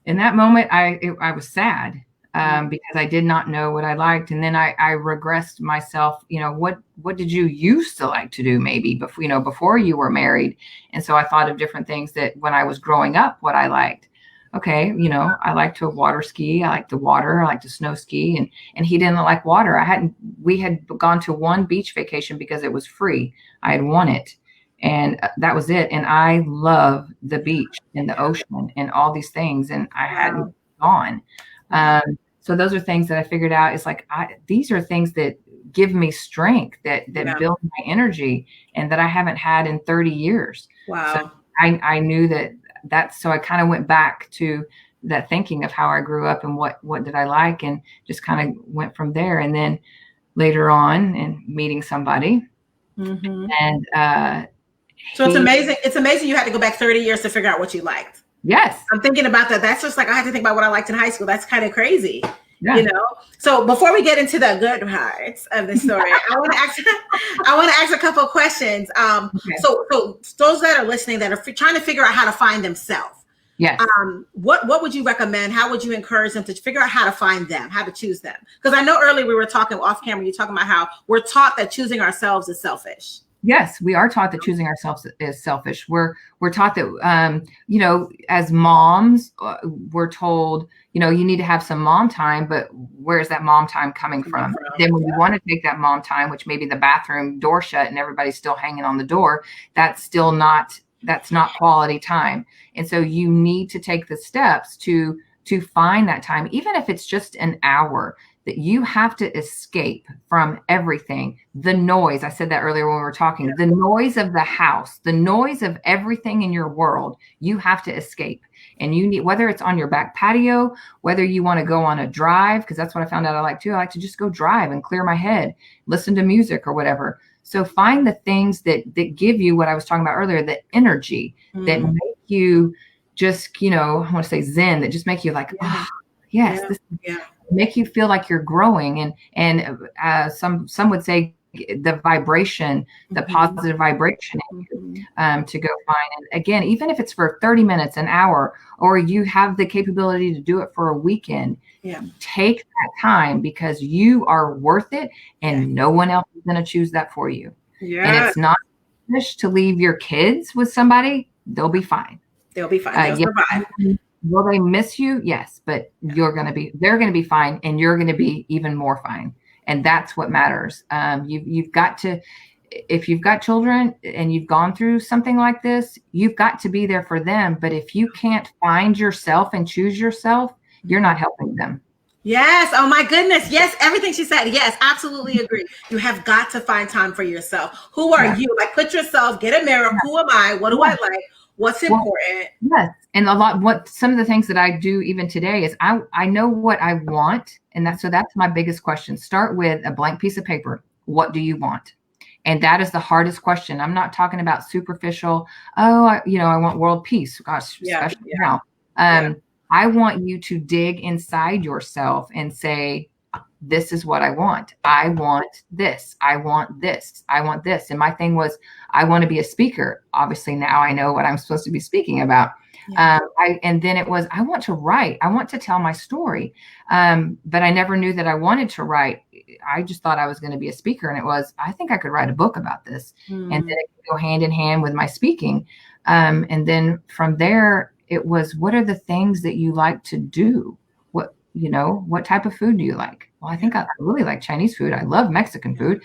In that moment, I was sad. Because I did not know what I liked. And then I regressed myself, you know, what did you used to like to do maybe before, you know, before you were married? And so I thought of different things that when I was growing up, what I liked. Okay, you know, I like to water ski. I like the water. I like to snow ski. And he didn't like water. We had gone to one beach vacation because it was free. I had won it. And that was it. And I love the beach and the ocean and all these things. And I hadn't gone. So those are things that I figured out. It's like, these are things that give me strength, that build my energy, and that I haven't had in 30 years. Wow. So I knew so I kind of went back to that thinking of how I grew up and what did I like, and just kind of went from there. And then later on, and meeting somebody, and so it's amazing. It's amazing you had to go back 30 years to figure out what you liked. Yes. I'm thinking about that. That's just like, I had to think about what I liked in high school. That's kind of crazy, you know? So before we get into the good parts of the story, I want to ask a couple of questions. So those that are listening that are trying to figure out how to find themselves. Yes. What would you recommend? How would you encourage them to figure out how to find them, how to choose them? Because I know earlier we were talking off camera, you're talking about how we're taught that choosing ourselves is selfish. Yes, we are taught that choosing ourselves is selfish. We're taught that, you know, as moms, we're told, you know, you need to have some mom time, but where's that mom time coming from? Then when you want to take that mom time, which maybe the bathroom door shut and everybody's still hanging on the door, that's not quality time. And so you need to take the steps to find that time, even if it's just an hour. That you have to escape from everything. The noise, I said that earlier when we were talking, the noise of the house, the noise of everything in your world, you have to escape. And you need, whether it's on your back patio, whether you want to go on a drive, because that's what I found out I like too. I like to just go drive and clear my head, listen to music or whatever. So find the things that give you what I was talking about earlier, the energy that make you just, you know, I want to say zen, that just make you like, oh, yes, this make you feel like you're growing, and some would say the vibration, the positive vibration, to go find. And again, even if it's for 30 minutes, an hour, or you have the capability to do it for a weekend, take that time, because you are worth it, and no one else is going to choose that for you. And it's not to leave your kids with somebody. They'll be fine. They'll be fine. They'll survive. Will they miss you? Yes, but they're going to be fine, and you're going to be even more fine. And that's what matters. You've got to, if you've got children and you've gone through something like this, you've got to be there for them. But if you can't find yourself and choose yourself, you're not helping them. Yes. Oh my goodness. Yes. Everything she said. Yes, absolutely agree. You have got to find time for yourself. Who are you? Like, put yourself, get a mirror. Who am I? What do I like? What's important? Yes. And some of the things that I do even today is I know what I want. And that's my biggest question. Start with a blank piece of paper. What do you want? And that is the hardest question. I'm not talking about superficial. Oh, I want world peace. Gosh, especially now. I want you to dig inside yourself and say, this is what I want. I want this. I want this. I want this. And my thing was, I want to be a speaker. Obviously, now I know what I'm supposed to be speaking about. And then it was, I want to write. I want to tell my story. But I never knew that I wanted to write. I just thought I was going to be a speaker. And it was, I think I could write a book about this. And then it could go hand in hand with my speaking. And then from there, it was, what are the things that you like to do? what type of food do you like? Well, I think I really like Chinese food. I love Mexican food.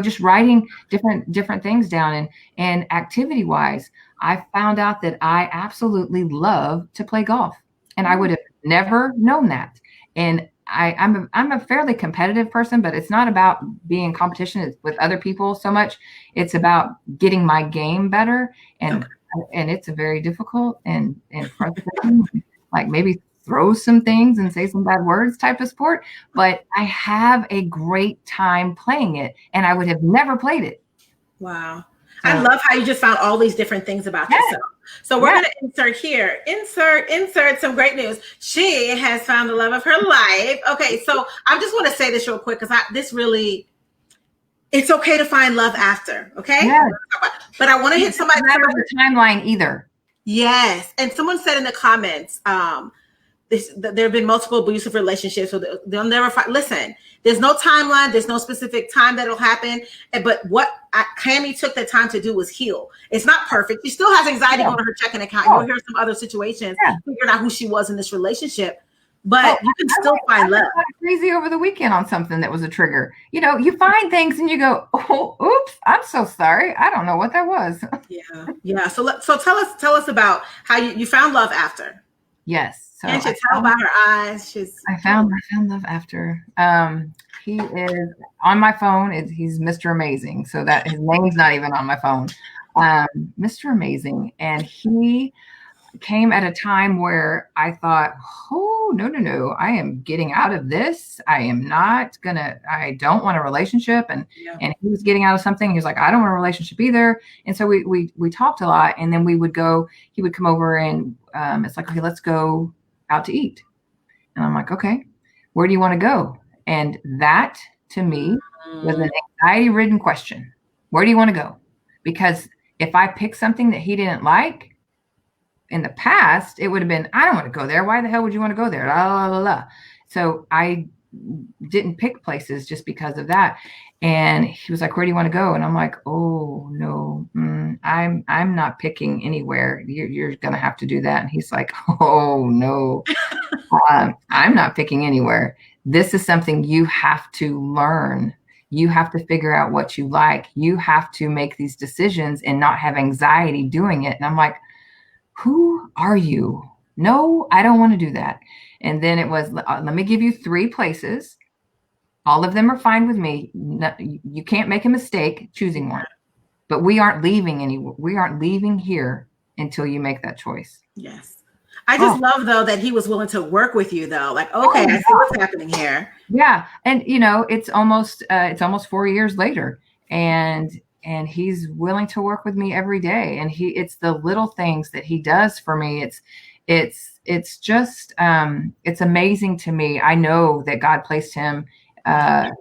Just writing different things down, and activity wise, I found out that I absolutely love to play golf, and I would have never known that. And I'm a fairly competitive person, but it's not about being in competition with other people so much. It's about getting my game better, and it's a very difficult and frustrating, like maybe throw some things and say some bad words type of sport, but I have a great time playing it, and I would have never played it. Wow. I love how you just found all these different things about yourself. So we're going to insert here. Insert some great news. She has found the love of her life. Okay, so I just want to say this real quick because it's okay to find love after. Okay, yes. But I want to hit somebody. Not the timeline either. Yes, and someone said in the comments, there have been multiple abusive relationships, so they'll never find. Listen, there's no timeline. There's no specific time that'll happen. But what Cami took the time to do was heal. It's not perfect. She still has anxiety going to her checking account. You'll hear some other situations, figuring out who she was in this relationship. But you can still find love. I got crazy over the weekend on something that was a trigger. You find things and you go, "Oh, oops! I'm so sorry. I don't know what that was." Yeah. So tell us about how you found love after. Yes. So and she tell by her eyes. I found love after. He is on my phone. He's Mr. Amazing. So that his name's not even on my phone. Mr. Amazing, and he came at a time where I thought, oh, no, I am getting out of this. I don't want a relationship. And he was getting out of something. He was like, I don't want a relationship either. And so we talked a lot, and then he would come over and it's like, okay, let's go out to eat. And I'm like, okay, where do you want to go? And that to me was an anxiety-ridden question. Where do you want to go? Because if I picked something that he didn't like, in the past, it would have been, I don't want to go there. Why the hell would you want to go there? La, la, la, la. So I didn't pick places just because of that. And he was like, where do you want to go? And I'm like, oh, no, I'm not picking anywhere. You're going to have to do that. And he's like, oh, no, I'm not picking anywhere. This is something you have to learn. You have to figure out what you like. You have to make these decisions and not have anxiety doing it. And I'm like, who are you? No, I don't want to do that. And then it was, let me give you 3 places. All of them are fine with me. No, you can't make a mistake choosing one. But we aren't leaving anywhere. We aren't leaving here until you make that choice. Yes. I just love, though, that he was willing to work with you, though. Like, okay, I see what's happening here. Yeah. And, it's almost 4 years later. And he's willing to work with me every day. And it's the little things that he does for me. It's just, it's amazing to me. I know that God placed him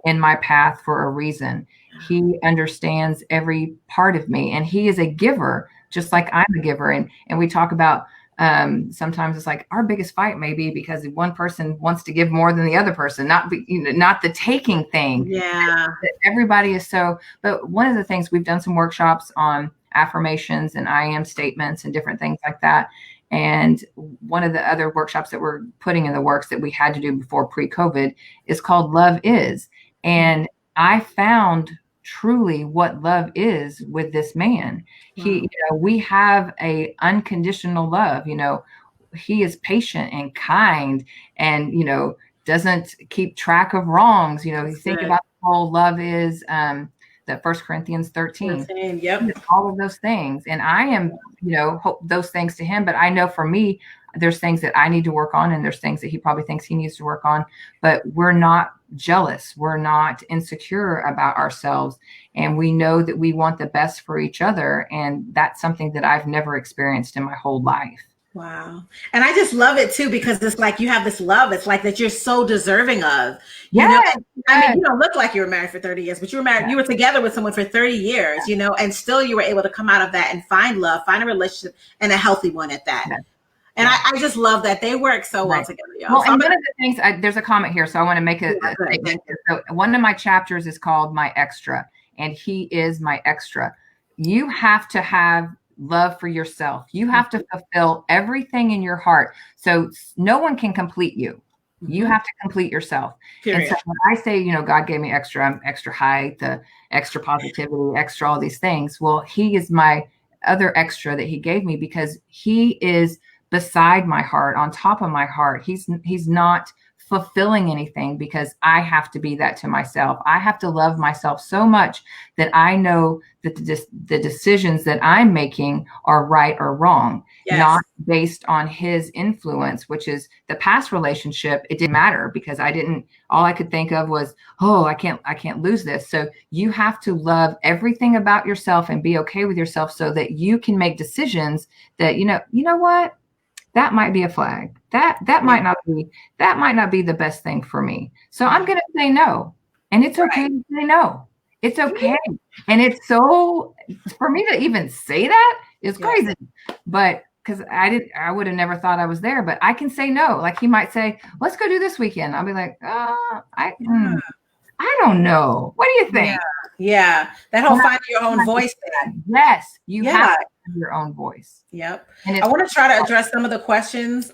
in my path for a reason. He understands every part of me, and he is a giver, just like I'm a giver. And we talk about, sometimes it's like our biggest fight may be because one person wants to give more than the other person, not the taking thing. Yeah. Everybody is so, but one of the things, we've done some workshops on affirmations and I am statements and different things like that. And one of the other workshops that we're putting in the works that we had to do before pre-COVID is called Love Is. And I found truly what love is with this man. We have a unconditional love. He is patient and kind, and doesn't keep track of wrongs. You think about the whole love is the 1 Corinthians 13. Yep. All of those things, and I am those things to him. But I know for me, there's things that I need to work on, and there's things that he probably thinks he needs to work on. But we're not jealous. We're not insecure about ourselves. And we know that we want the best for each other. And that's something that I've never experienced in my whole life. Wow. And I just love it too, because it's like you have this love. It's like that you're so deserving of. Yes. I mean, you don't look like you were married for 30 years, but you were married, you were together with someone for 30 years, and still you were able to come out of that and find love, find a relationship, and a healthy one at that. Yes. And I just love that they work so well together, y'all. Well, and one of the things, there's a comment here, so I want to make a statement. So one of my chapters is called My Extra, and he is my extra. You have to have love for yourself. You have to fulfill everything in your heart. So no one can complete you. You have to complete yourself. Period. And so when I say, God gave me extra, I'm extra height, the extra positivity, extra all these things. Well, he is my other extra that he gave me because he is beside my heart, on top of my heart. He's not fulfilling anything because I have to be that to myself. I have to love myself so much that I know that the decisions that I'm making are right or wrong, not based on his influence, which is the past relationship. It didn't matter because all I could think of was, oh, I can't lose this. So you have to love everything about yourself and be okay with yourself so that you can make decisions that, you know what? That might be a flag. That might not be the best thing for me. So I'm going to say no. And it's okay to say no. It's okay. And it's so, for me to even say that is crazy. But because I would have never thought I was there, but I can say no. Like he might say, let's go do this weekend. I'll be like, I don't know. What do you think? Yeah. That whole finding your own voice thing. Yes. You have to have your own voice. Yep. I want to try to address some of the questions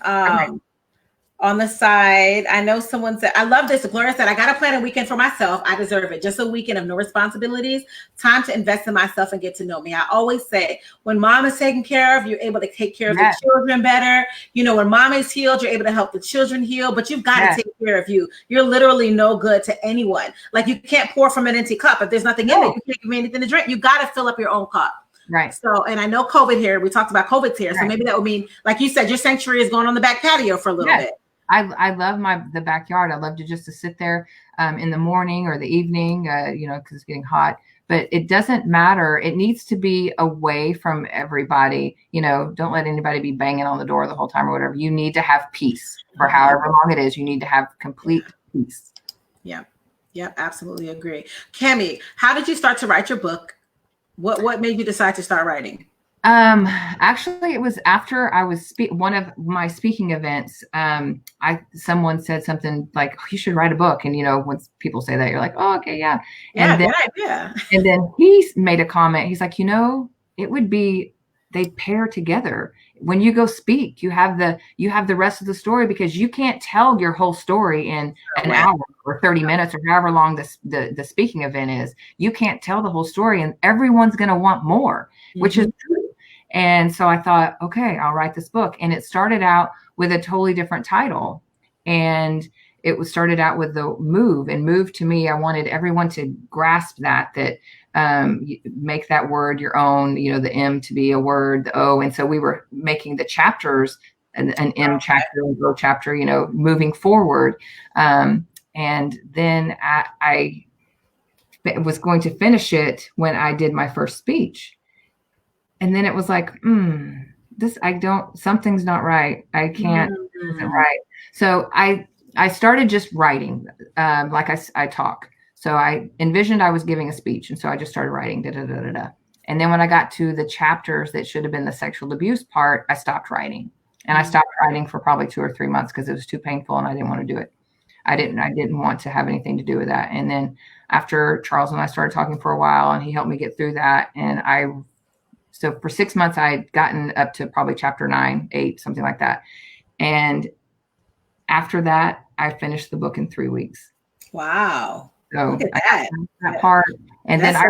on the side. I know someone said, I love this. Gloria said, I got to plan a weekend for myself. I deserve it. Just a weekend of no responsibilities, time to invest in myself and get to know me. I always say, when mom is taken care of, you're able to take care of the children better. When mom is healed, you're able to help the children heal, but you've got to take care of you. You're literally no good to anyone. Like you can't pour from an empty cup. If there's nothing in it, you can't give me anything to drink. You got to fill up your own cup. Right. So, and I know COVID here, we talked about COVID's here. So maybe that would mean, like you said, your sanctuary is going on the back patio for a little bit. I love the backyard. I love to sit there in the morning or the evening, because it's getting hot. But it doesn't matter. It needs to be away from everybody. Don't let anybody be banging on the door the whole time or whatever. You need to have peace for however long it is. You need to have complete peace. Yeah. Yeah, absolutely agree. Cami, how did you start to write your book? What made you decide to start writing? Actually, it was after I was one of my speaking events. Someone said something like, oh, you should write a book. And, when people say that, you're like, oh, okay, yeah. And good idea. And then he made a comment. He's like, it would be, they pair together. When you go speak, you have the rest of the story because you can't tell your whole story in an hour or 30 minutes or however long the speaking event is. You can't tell the whole story and everyone's going to want more, which is true. And so I thought, okay, I'll write this book. And it started out with a totally different title. And it started out with the move. And move to me, I wanted everyone to grasp that make that word your own, the M to be a word, the O. And so we were making the chapters, an M chapter, and O chapter, moving forward. And then I was going to finish it when I did my first speech. And then it was like, something's not right. I can't, isn't right. So I started just writing, like I talk. So I envisioned I was giving a speech. And so I just started writing, And then when I got to the chapters that should have been the sexual abuse part, I stopped writing. And I stopped writing for probably 2 or 3 months because it was too painful and I didn't want to do it. I didn't want to have anything to do with that. And then after Charles and I started talking for a while and he helped me get through that. And so for 6 months, I had gotten up to probably chapter 9, 8, something like that. And after that, I finished the book in 3 weeks. Wow. So look at that part. And then I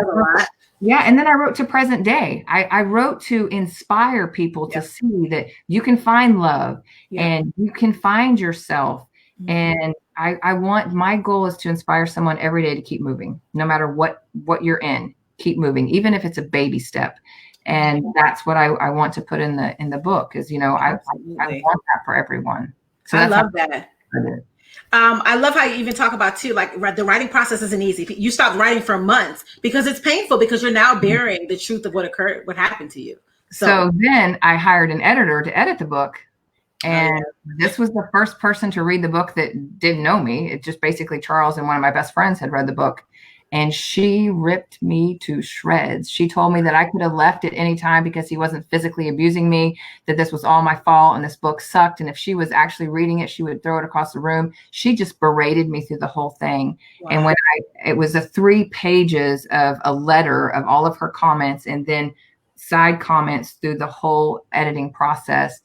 wrote to present day. I wrote to inspire people to see that you can find love and you can find yourself. And my goal is to inspire someone every day to keep moving, no matter what you're in, keep moving, even if it's a baby step. And that's what I want to put in the book is, I want that for everyone. So I love that. I love how you even talk about too, like the writing process isn't easy. You stopped writing for months because it's painful because you're now bearing the truth of what happened to you. So then I hired an editor to edit the book. And this was the first person to read the book that didn't know me. It just basically Charles and one of my best friends had read the book. And she ripped me to shreds. She told me that I could have left at any time because he wasn't physically abusing me, that this was all my fault and this book sucked. And if she was actually reading it, she would throw it across the room. She just berated me through the whole thing. Wow. And it was 3 pages of a letter of all of her comments and then side comments through the whole editing process.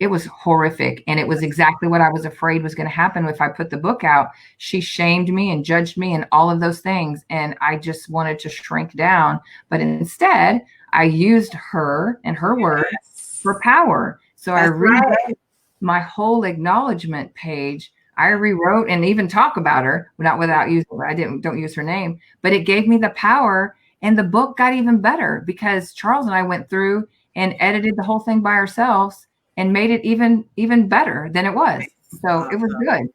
it was horrific. And it was exactly what I was afraid was going to happen if I put the book out. She shamed me and judged me and all of those things. And I just wanted to shrink down. But instead, I used her and her words for power. So I rewrote my whole acknowledgement page. I rewrote and even talk about her, not without using her. Don't use her name, but it gave me the power. And the book got even better because Charles and I went through and edited the whole thing by ourselves and made it even better than it was. So it was good.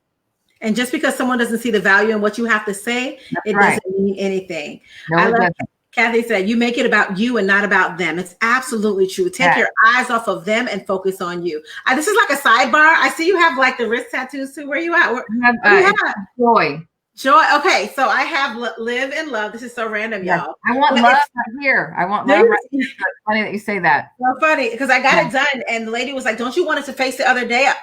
And just because someone doesn't see the value in what you have to say, it doesn't mean anything. No, it doesn't. Kathy said, you make it about you and not about them. It's absolutely true. Take your eyes off of them and focus on you. This is like a sidebar. I see you have like the wrist tattoos too. Where you at? Joy. Joy. Okay, so I have live and love. This is so random, y'all. I want love right here. I want love right here. It's funny that you say that. So funny because I got it done, and the lady was like, "Don't you want it to face the other way?"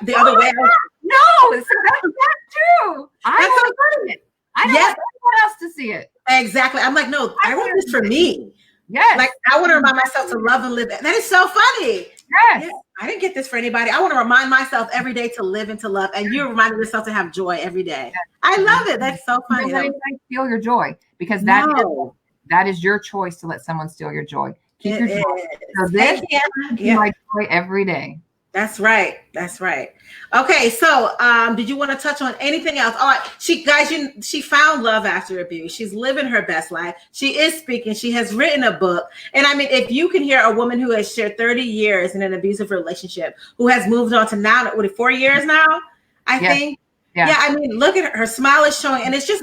No, that's true. I don't want it. I don't want anyone else to see it. Exactly. I'm like, no, I want this for me. Yes. Like I want to remind myself to love and live. That is so funny. Yes. I didn't get this for anybody. I want to remind myself every day to live and to love. And you're reminding yourself to have joy every day. Yes. I love it. That's so funny. Don't steal your joy because that is your choice to let someone steal your joy. Keep your joy. So this is my joy every day. That's right. That's right. Okay. So, did you want to touch on anything else? All right. She found love after abuse. She's living her best life. She is speaking. She has written a book. And I mean, if you can hear a woman who has shared 30 years in an abusive relationship, who has moved on to now, 4 years now, I think. Yeah. I mean, look at her smile is showing. And it's just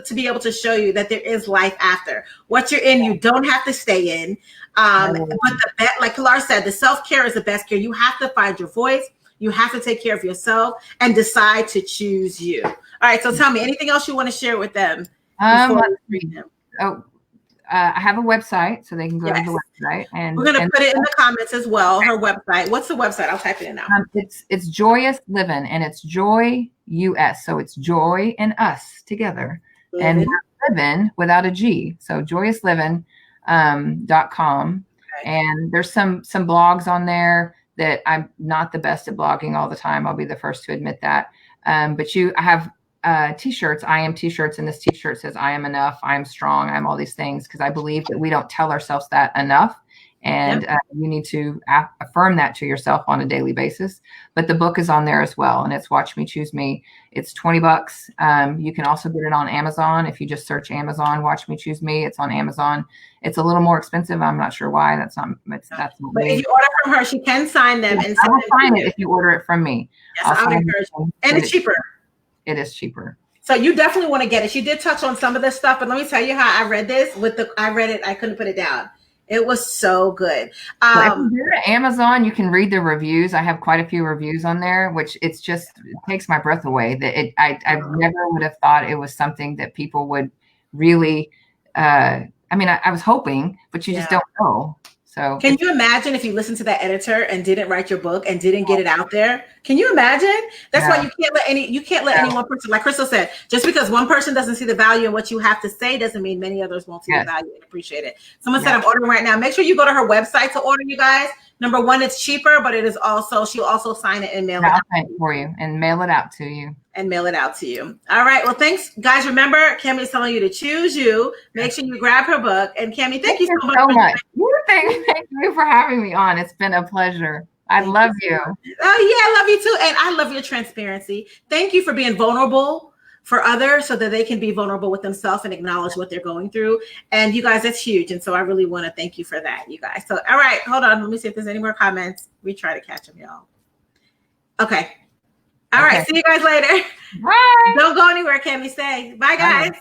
to be able to show you that there is life after what you're in. You don't have to stay in. But like Pilar said, the self-care is the best care. You have to find your voice. You have to take care of yourself and decide to choose you. All right. So tell me anything else you want to share with them. I have a website, so they can go to the website. And we're going to put it in the comments as well. Her website. What's the website? I'll type it in now. It's Joyous Livin, and it's Joyus. So it's joy and us together. And Livin without a G. So joyouslivin.com. And there's some blogs on there that I'm not the best at blogging all the time. I'll be the first to admit that. But I have t-shirts. I am t-shirts, and this t-shirt says I am enough, I am strong, I am all these things, because I believe that we don't tell ourselves that enough. And you need to affirm that to yourself on a daily basis. But the book is on there as well, and it's Watch Me Choose Me. It's $20. You can also get it on Amazon. If you just search Amazon, Watch Me Choose Me, it's on Amazon. It's a little more expensive. I'm not sure why. That's not but if you order from her, she can sign them. And I will sign it if you order it from me. Yes, I would encourage you. And it's cheaper. It is cheaper. So you definitely want to get it. She did touch on some of this stuff, but let me tell you how I read this. I read it. I couldn't put it down. It was so good. So if you go to Amazon, you can read the reviews. I have quite a few reviews on there, which it takes my breath away. That I never would have thought it was something that people would really. I was hoping, but you just don't know. So can you imagine if you listened to that editor and didn't write your book and didn't get it out there? Can you imagine? That's why you can't let any one person, like Crystal said, just because one person doesn't see the value in what you have to say doesn't mean many others won't see the value and appreciate it. Someone said I'm ordering right now. Make sure you go to her website to order, you guys. Number one, it's cheaper, but it is also, she'll also sign it and mail it out for you and mail it out to you. All right. Well, thanks, guys. Remember, Cami is telling you to choose you. Make sure you grab her book. And Cami, thank you so much. Thank you for having me on. It's been a pleasure. I love you. Oh, yeah, I love you too. And I love your transparency. Thank you for being vulnerable for others so that they can be vulnerable with themselves and acknowledge what they're going through. And you guys, that's huge. And so I really want to thank you for that, you guys. So, all right, hold on. Let me see if there's any more comments. We try to catch them, y'all. Okay. All right. See you guys later. Bye. Don't go anywhere, Cami. Say bye, guys.